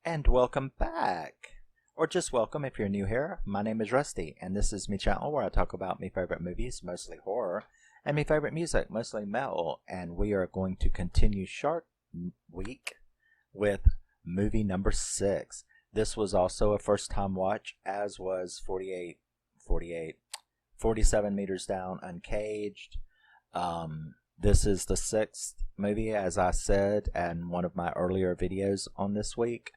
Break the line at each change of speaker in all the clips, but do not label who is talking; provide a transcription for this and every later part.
And welcome back. Or just welcome if you're new here. My name is Rusty, and this is my channel where I talk about my favorite movies, mostly horror, and my favorite music, mostly metal. And we are going to continue Shark Week with movie number 6. This was also a first time watch, as was 47 Meters Down, Uncaged. This is the 6th movie, as I said in one of my earlier videos on this week.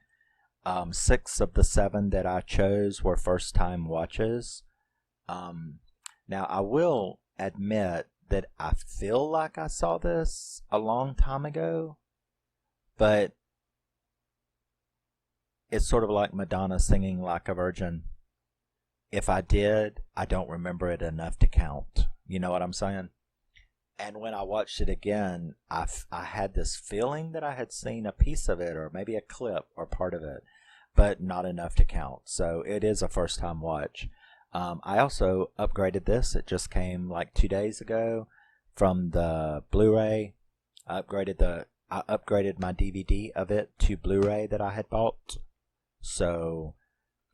6 of the 7 that I chose were first time watches. Now I will admit that I feel like I saw this a long time ago, but it's sort of like Madonna singing Like a Virgin. If I did, I don't remember it enough to count. You know what I'm saying? And when I watched it again, I had this feeling that I had seen a piece of it, or maybe a clip or part of it, but not enough to count. So it is a first time watch. I also upgraded this. It just came like 2 days ago from the Blu-ray. I upgraded my DVD of it to Blu-ray that I had bought. So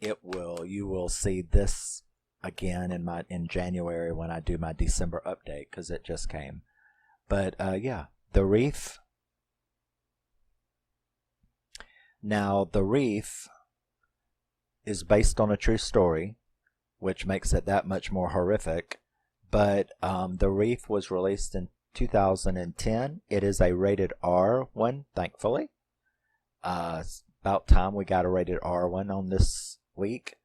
you will see this again in January when I do my December update, because it just came. But yeah, The Reef. Now, The Reef is based on a true story, which makes it that much more horrific. But The Reef was released in 2010. It is a rated R one, thankfully. It's about time we got a rated R one on this week.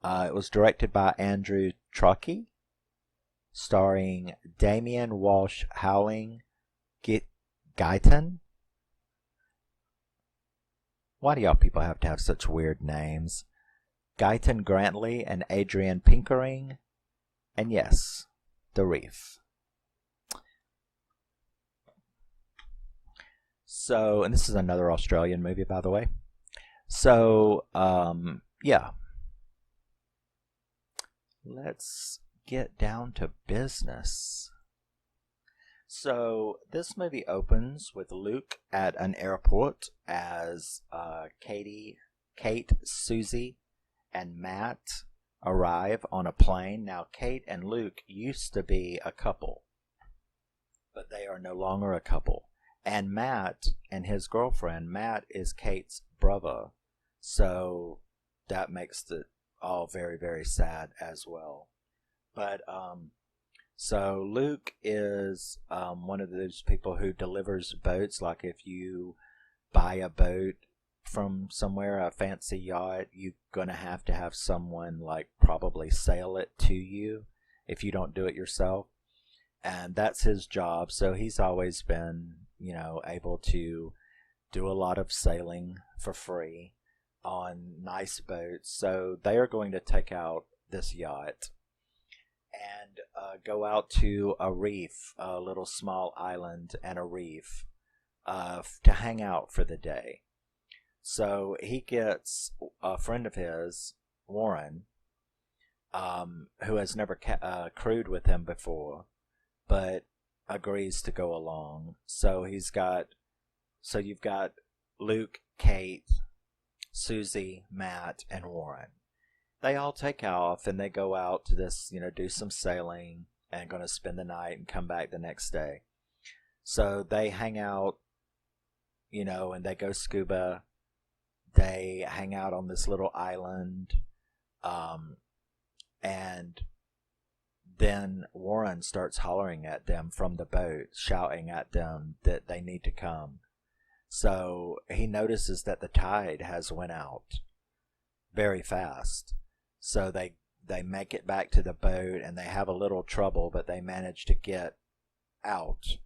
It was directed by Andrew Traucki, starring Damian Walshe-Howling, Gyton. Why do y'all people have to have such weird names? Gyton Grantley and Adrienne Pickering. And yes, The Reef. So, and this is another Australian movie, by the way. So, yeah. Let's get down to business. So this movie opens with Luke at an airport as Kate, Susie, and Matt arrive on a plane. Now, Kate and Luke used to be a couple, but they are no longer a couple. And Matt and his girlfriend, Matt is Kate's brother, so that makes it all very, very sad as well. But so Luke is one of those people who delivers boats. Like if you buy a boat from somewhere, a fancy yacht, you're gonna have to have someone like probably sail it to you if you don't do it yourself. And that's his job. So he's always been, able to do a lot of sailing for free on nice boats. So they are going to take out this yacht and go out to a reef, a little small island and a reef, to hang out for the day. So he gets a friend of his, Warren, who has never crewed with him before, but agrees to go along. So you've got Luke, Kate, Susie, Matt, and Warren. They all take off and they go out to this, do some sailing and going to spend the night and come back the next day. So they hang out, and they go scuba. They hang out on this little island. And then Warren starts hollering at them from the boat, shouting at them that they need to come. So he notices that the tide has went out very fast. So they make it back to the boat and they have a little trouble, but they manage to get out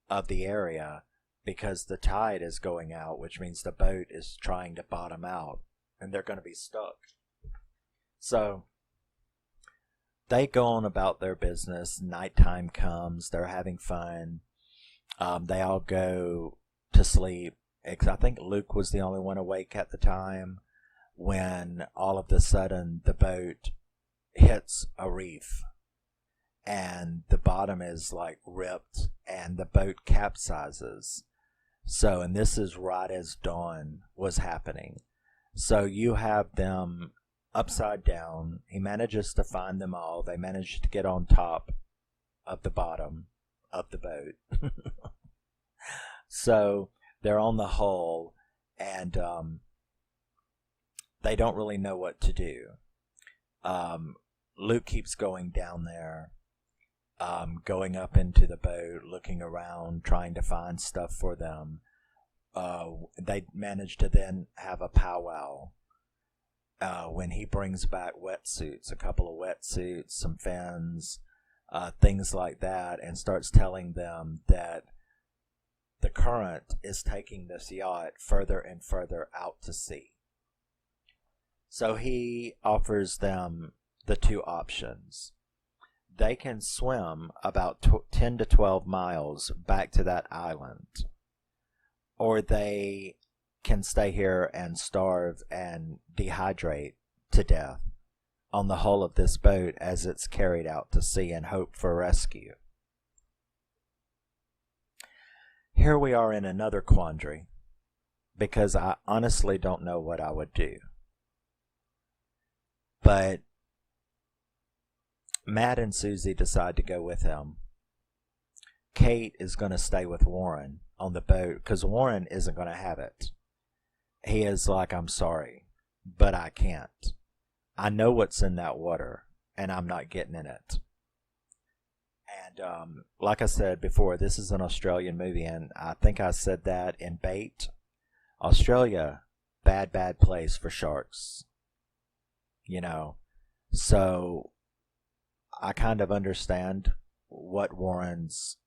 of the area because the tide is going out, which means the boat is trying to bottom out and they're going to be stuck. So they go on about their business. Nighttime comes. They're having fun. They all go to sleep. I think Luke was the only one awake at the time when all of a sudden the boat hits a reef and the bottom is like ripped and the boat capsizes. So, and this is right as dawn was happening. So you have them upside down. He manages to find them all. They manage to get on top of the bottom of the boat. So they're on the hull, and they don't really know what to do. Luke keeps going down there, going up into the boat, looking around, trying to find stuff for them. They manage to then have a powwow when he brings back wetsuits, a couple of wetsuits, some fins, things like that, and starts telling them that the current is taking this yacht further and further out to sea. So he offers them the two options. They can swim about 10 to 12 miles back to that island, or they can stay here and starve and dehydrate to death on the hull of this boat as it's carried out to sea and hope for rescue. Here we are in another quandary, because I honestly don't know what I would do. But Matt and Susie decide to go with him. Kate is going to stay with Warren on the boat because Warren isn't going to have it. He is like, I'm sorry, but I can't. I know what's in that water, and I'm not getting in it. And like I said before, this is an Australian movie, and I think I said that in Bait. Australia, bad place for sharks. You know, so I kind of understand what Warren's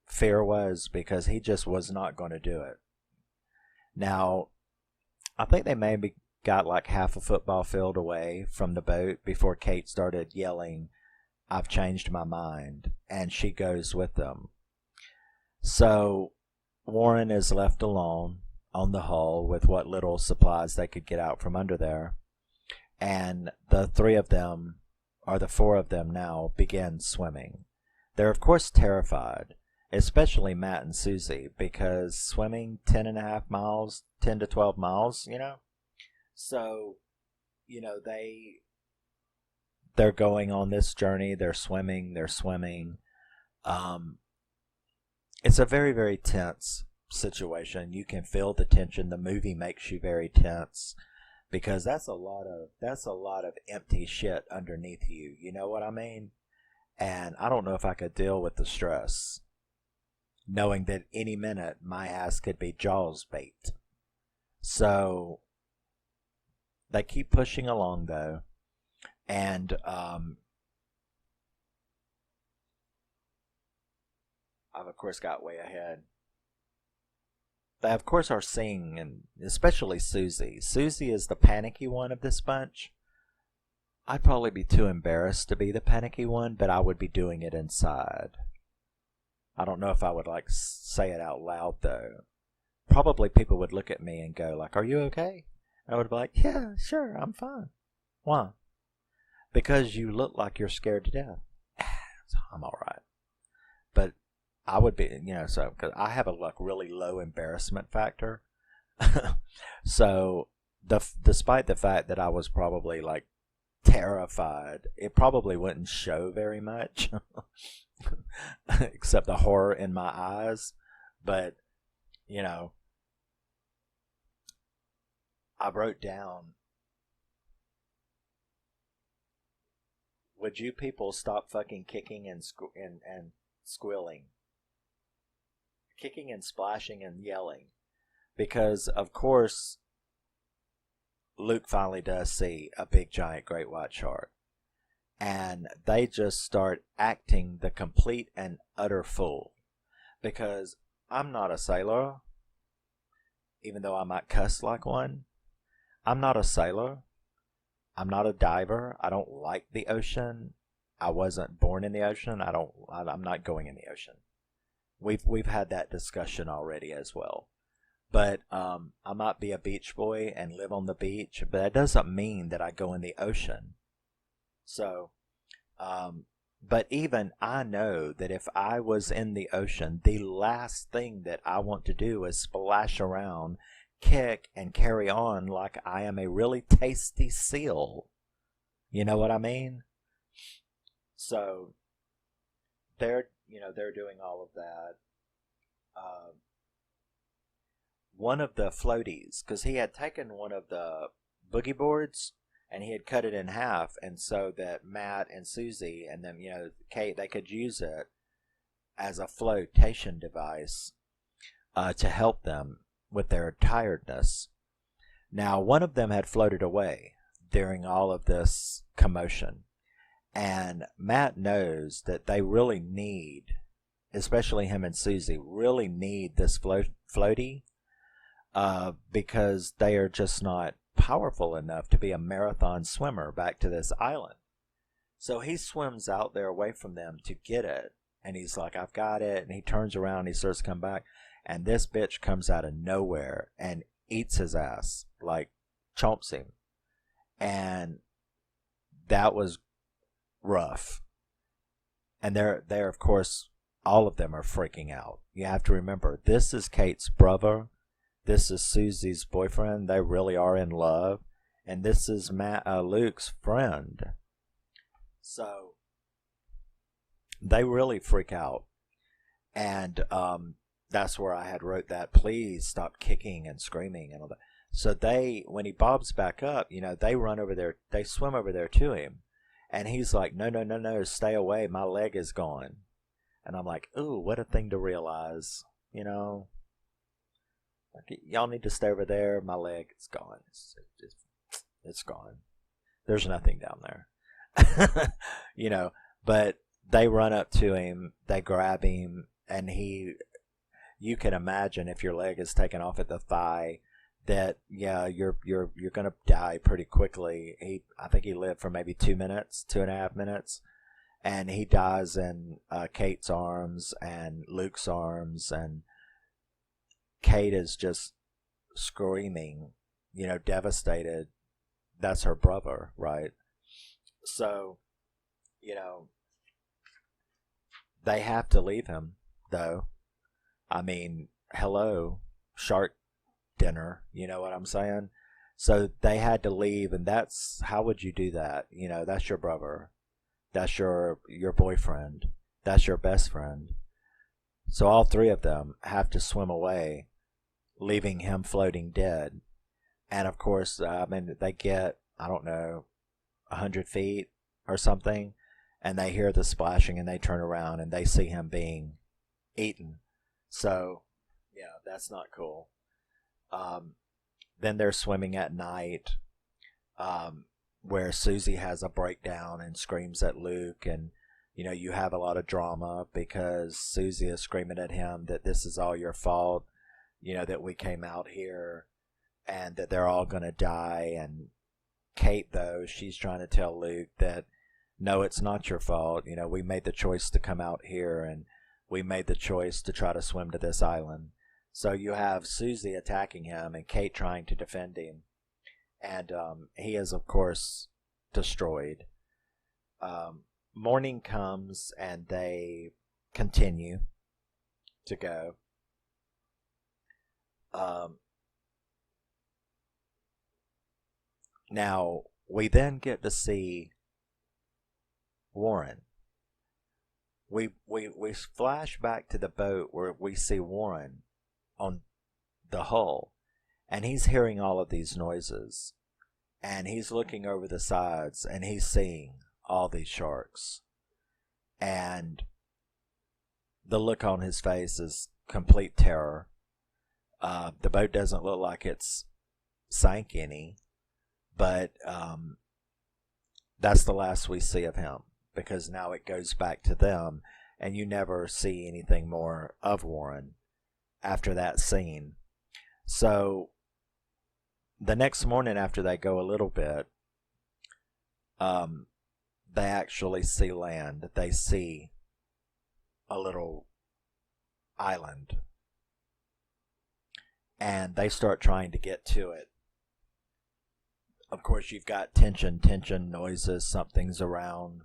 fear was, because he just was not going to do it. Now, I think they maybe got like half a football field away from the boat before Kate started yelling, I've changed my mind, and she goes with them. So Warren is left alone on the hull with what little supplies they could get out from under there, and the three of them, or the four of them now, begin swimming. They're of course terrified, especially Matt and Susie, because swimming 10.5 miles, 10 to 12 miles, so, they're going on this journey, they're swimming. It's a very, very tense situation. You can feel the tension. The movie makes you very tense, because that's a lot of empty shit underneath you. You know what I mean? And I don't know if I could deal with the stress, knowing that any minute my ass could be Jaws bait. So they keep pushing along though, and I've of course got way ahead. They of course are seeing, and especially Susie. Susie is the panicky one of this bunch. I'd probably be too embarrassed to be the panicky one, but I would be doing it inside. I don't know if I would say it out loud though. Probably people would look at me and go like, "Are you okay?" I would be like, "Yeah, sure, I'm fine." Why? Because you look like you're scared to death. So I'm all right. But I would be, so because I have a really low embarrassment factor. So despite the fact that I was probably terrified, it probably wouldn't show very much, except the horror in my eyes. But I wrote down, would you people stop fucking kicking and squealing? Kicking and splashing and yelling. Because, of course, Luke finally does see a big, giant, great white shark. And they just start acting the complete and utter fool. Because I'm not a sailor, even though I might cuss like one. I'm not a sailor. I'm not a diver. I don't like the ocean. I wasn't born in the ocean. I'm not going in the ocean. We've had that discussion already as well. But I might be a beach boy and live on the beach, but that doesn't mean that I go in the ocean. So, But even I know that if I was in the ocean, the last thing that I want to do is splash around, kick, and carry on like I am a really tasty seal. You know what I mean? So they're doing all of that. Uh, one of the floaties, because he had taken one of the boogie boards and he had cut it in half, and so that Matt and Susie and them, Kate, they could use it as a flotation device to help them with their tiredness. Now, one of them had floated away during all of this commotion, and Matt knows that they really need, especially him and Susie, really need this floaty because they are just not powerful enough to be a marathon swimmer back to this island. So he swims out there away from them to get it, and he's like, I've got it, and he turns around and he starts to come back, and this bitch comes out of nowhere and eats his ass, like chomps him. And that was rough. And they're of course, all of them are freaking out. You have to remember, this is Kate's brother. This is Susie's boyfriend. They really are in love. And this is Luke's friend. So they really freak out. And that's where I had wrote that, please stop kicking and screaming and all that. So when he bobs back up, they run over there, they swim over there to him. And he's like, no, stay away. My leg is gone. And I'm like, ooh, what a thing to realize, Like, y'all need to stay over there. My leg is gone. It's gone. There's nothing down there. But they run up to him, they grab him, and you can imagine if your leg is taken off at the thigh that, yeah, you're going to die pretty quickly. I think he lived for maybe 2.5 minutes. And he dies in Kate's arms and Luke's arms, and Kate is just screaming, devastated. That's her brother, right? So, they have to leave him, though. I mean, hello, shark dinner, you know what I'm saying? So they had to leave, and how would you do that? That's your brother. That's your boyfriend. That's your best friend. So all three of them have to swim away, leaving him floating dead. And of course, they get, I don't know, 100 feet or something, and they hear the splashing, and they turn around, and they see him being eaten. So, yeah, that's not cool. Then they're swimming at night, where Susie has a breakdown and screams at Luke, and you have a lot of drama because Susie is screaming at him that this is all your fault, that we came out here and that they're all going to die. And Kate, though, she's trying to tell Luke that, no, it's not your fault. We made the choice to come out here, and we made the choice to try to swim to this island. So you have Susie attacking him and Kate trying to defend him. And he is, of course, destroyed. Morning comes, and they continue to go. Now, we then get to see Warren. We flash back to the boat where we see Warren on the hull, and he's hearing all of these noises, and he's looking over the sides, and he's seeing all these sharks, and the look on his face is complete terror. The boat doesn't look like it's sank any, but that's the last we see of him, because now it goes back to them, and you never see anything more of Warren after that scene. So the next morning, after they go a little bit, they actually see land. They see a little island, and they start trying to get to it. Of course, you've got tension noises, something's around,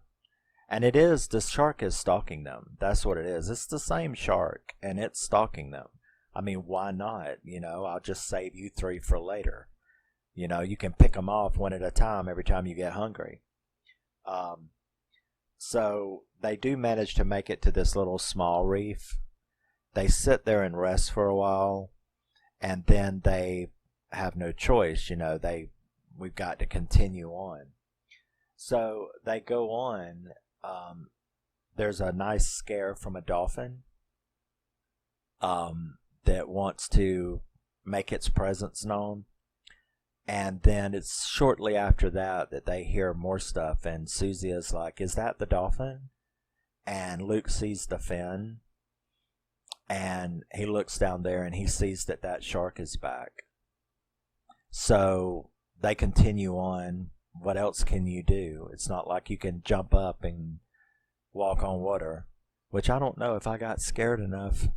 And it is, the shark is stalking them. That's what it is. It's the same shark, and it's stalking them. I mean, why not? I'll just save you three for later. You can pick them off one at a time every time you get hungry. Um, so they do manage to make it to this little small reef. They sit there and rest for a while, and then they have no choice. We've got to continue on. So they go on. There's a nice scare from a dolphin that wants to make its presence known. And then it's shortly after that they hear more stuff. And Susie is like, is that the dolphin? And Luke sees the fin. And he looks down there and he sees that shark is back. So they continue on. What else can you do? It's not like you can jump up and walk on water, which I don't know. If I got scared enough,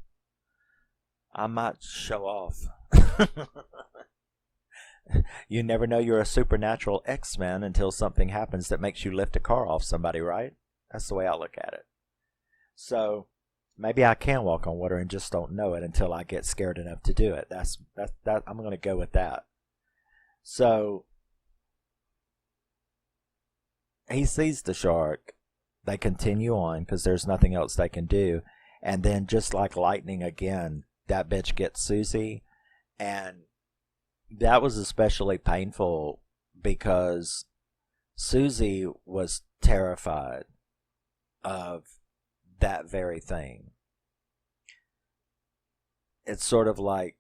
I might show off. You never know you're a supernatural X-Men until something happens that makes you lift a car off somebody, right? That's the way I look at it. So maybe I can walk on water and just don't know it until I get scared enough to do it. I'm going to go with that. So he sees the shark. They continue on because there's nothing else they can do. And then just like lightning again, that bitch gets Susie. And that was especially painful because Susie was terrified of that very thing. It's sort of like,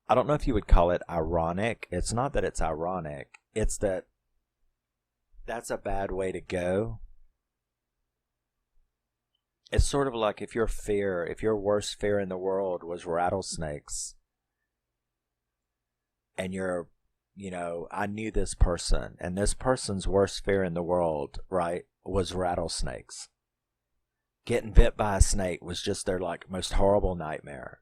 I don't know if you would call it ironic. It's not that it's ironic. It's that that's a bad way to go. It's sort of like if your worst fear in the world was rattlesnakes, and I knew this person, and this person's worst fear in the world, right, was rattlesnakes. Getting bit by a snake was just their most horrible nightmare.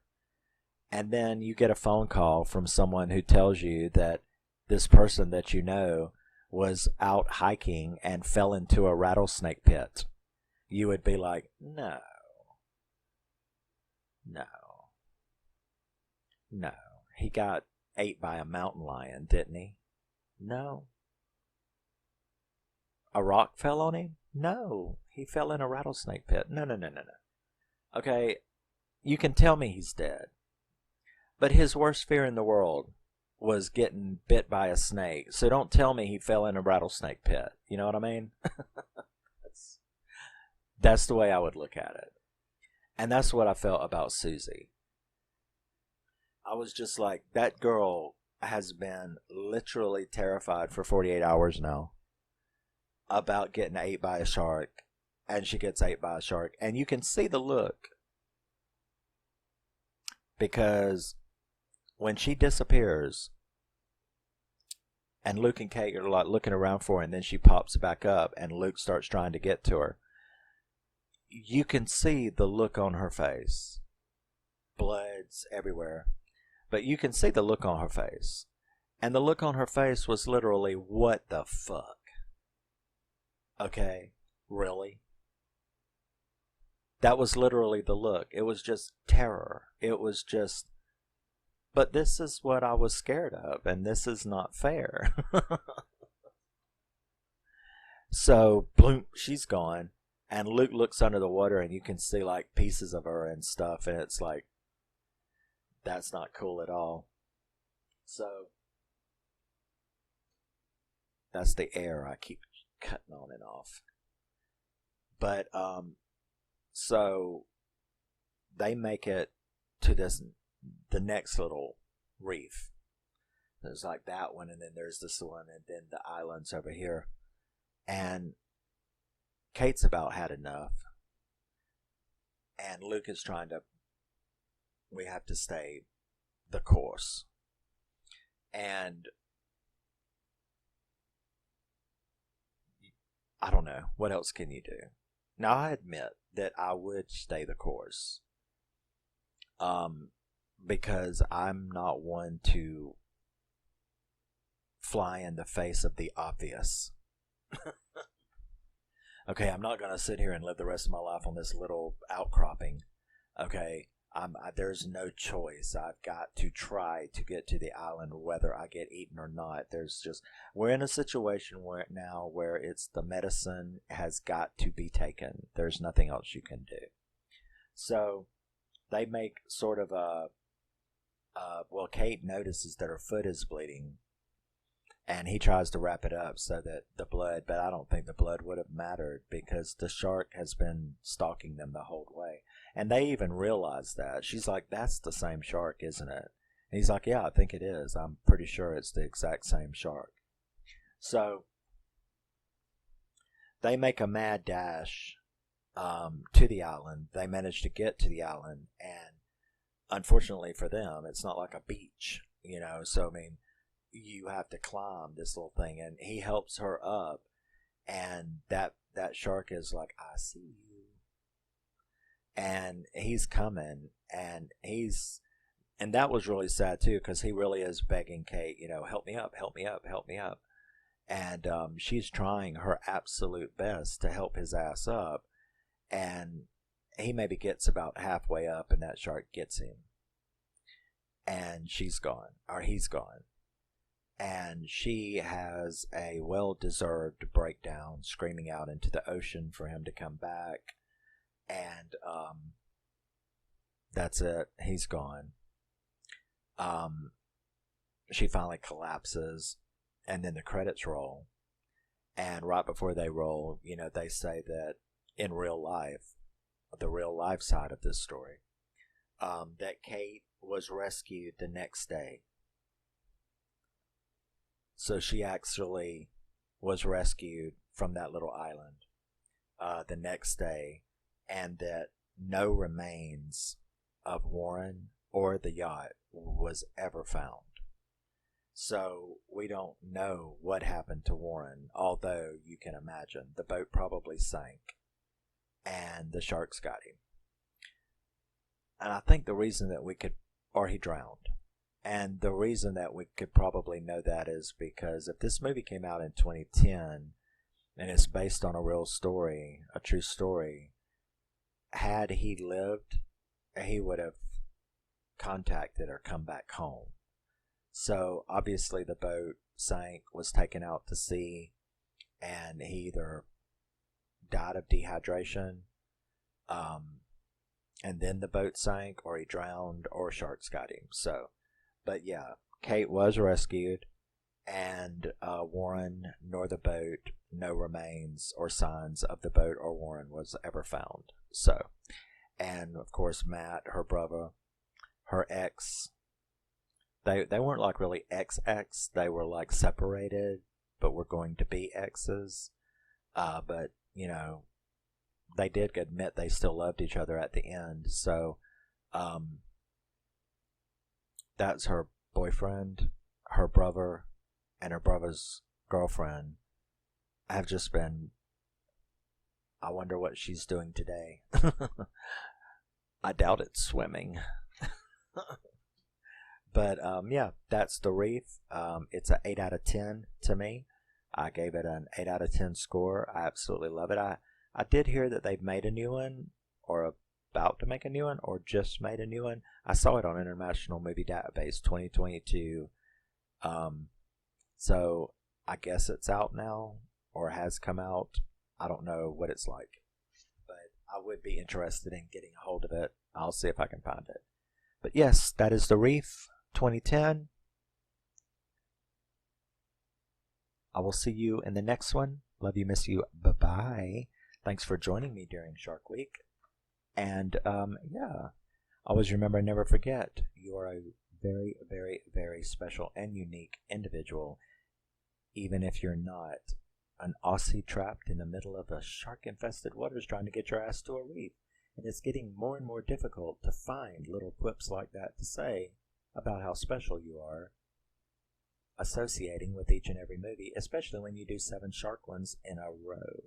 And then you get a phone call from someone who tells you that this person that you know was out hiking and fell into a rattlesnake pit. You would be like, no. He got ate by a mountain lion, didn't he? No. A rock fell on him? No. He fell in a rattlesnake pit. No. Okay, you can tell me he's dead. But his worst fear in the world was getting bit by a snake. So don't tell me he fell in a rattlesnake pit. You know what I mean? That's the way I would look at it. And that's what I felt about Susie. I was just like, that girl has been literally terrified for 48 hours now about getting ate by a shark. And she gets ate by a shark. And you can see the look. Because when she disappears, and Luke and Kate are like looking around for her, and then she pops back up, and Luke starts trying to get to her, you can see the look on her face. Blood's everywhere. But you can see the look on her face. And the look on her face was literally, what the fuck? Okay, really? That was literally the look. It was just terror. It was just, but this is what I was scared of, and this is not fair. So, bloom, she's gone, and Luke looks under the water, and you can see like pieces of her and stuff, and it's like, that's not cool at all. So, that's the air I keep cutting on and off. But, so they make it to the next little reef. There's like that one, and then there's this one, and then the islands over here. And Kate's about had enough. And Luke is we have to stay the course. And I don't know, what else can you do? Now, I admit that I would stay the course. Because I'm not one to fly in the face of the obvious. okay, I'm not going to sit here and live the rest of my life on this little outcropping. Okay, there's no choice. I've got to try to get to the island whether I get eaten or not. We're in a situation where it's the medicine has got to be taken. There's nothing else you can do. So they make sort of well, Kate notices that her foot is bleeding, and he tries to wrap it up so that the blood, but I don't think the blood would have mattered because the shark has been stalking them the whole way. And they even realize that. She's like, that's the same shark, isn't it? And he's like, yeah, I think it is. I'm pretty sure it's the exact same shark. So they make a mad dash to the island. They manage to get to the island, and unfortunately for them, it's not like a beach, so I mean, you have to climb this little thing, and he helps her up, and that shark is like, I see you, and he's coming, and that was really sad too, because he really is begging Kate, help me up, help me up, help me up, and she's trying her absolute best to help his ass up, and he maybe gets about halfway up, and that shark gets him, and she's gone, or he's gone. And she has a well-deserved breakdown, screaming out into the ocean for him to come back. And that's it. He's gone. She finally collapses, and then the credits roll. And right before they roll, they say that in real life, the real life side of this story, that Kate was rescued the next day. So she actually was rescued from that little island the next day, and that no remains of Warren or the yacht was ever found. So we don't know what happened to Warren, although you can imagine the boat probably sank and the sharks got him. And I think the reason that he drowned. And the reason that we could probably know that is because if this movie came out in 2010 and it's based on a real story, a true story, had he lived, he would have contacted or come back home. So obviously the boat sank, was taken out to sea, and he either died of dehydration, and then the boat sank, or he drowned, or sharks got him. But yeah, Kate was rescued, and Warren nor the boat, no remains or signs of the boat or Warren was ever found. So, and of course Matt, her brother, her ex, they weren't like really ex, they were like separated, but were going to be exes. But, they did admit they still loved each other at the end. So, that's her boyfriend, her brother, and her brother's girlfriend have just been, I wonder what she's doing today. I doubt it's swimming. But yeah, that's The Reef. It's an 8 out of 10 to me. I gave it an 8 out of 10 score. I absolutely love it. I did hear that they've made a new one, or about to make a new one, or just made a new one. I saw it on International Movie Database 2022. So I guess it's out now, or has come out. I don't know what it's like, but I would be interested in getting a hold of it. I'll see if I can find it. But yes, that is The Reef 2010. I will see you in the next one. Love you, miss you. Bye-bye. Thanks for joining me during Shark Week. And yeah, always remember, never forget, you are a very, very, very special and unique individual, even if you're not an Aussie trapped in the middle of a shark-infested waters trying to get your ass to a reef. And it's getting more and more difficult to find little quips like that to say about how special you are, associating with each and every movie, especially when you do 7 shark ones in a row.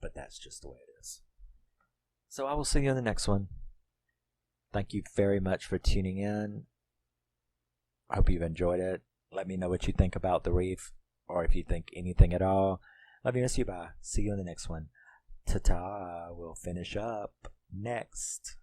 But that's just the way it is. So I will see you in the next one. Thank you very much for tuning in. I hope you've enjoyed it. Let me know what you think about The Reef. or if you think anything at all. Love you, miss you, bye. See you in the next one. Ta-ta. We'll finish up next.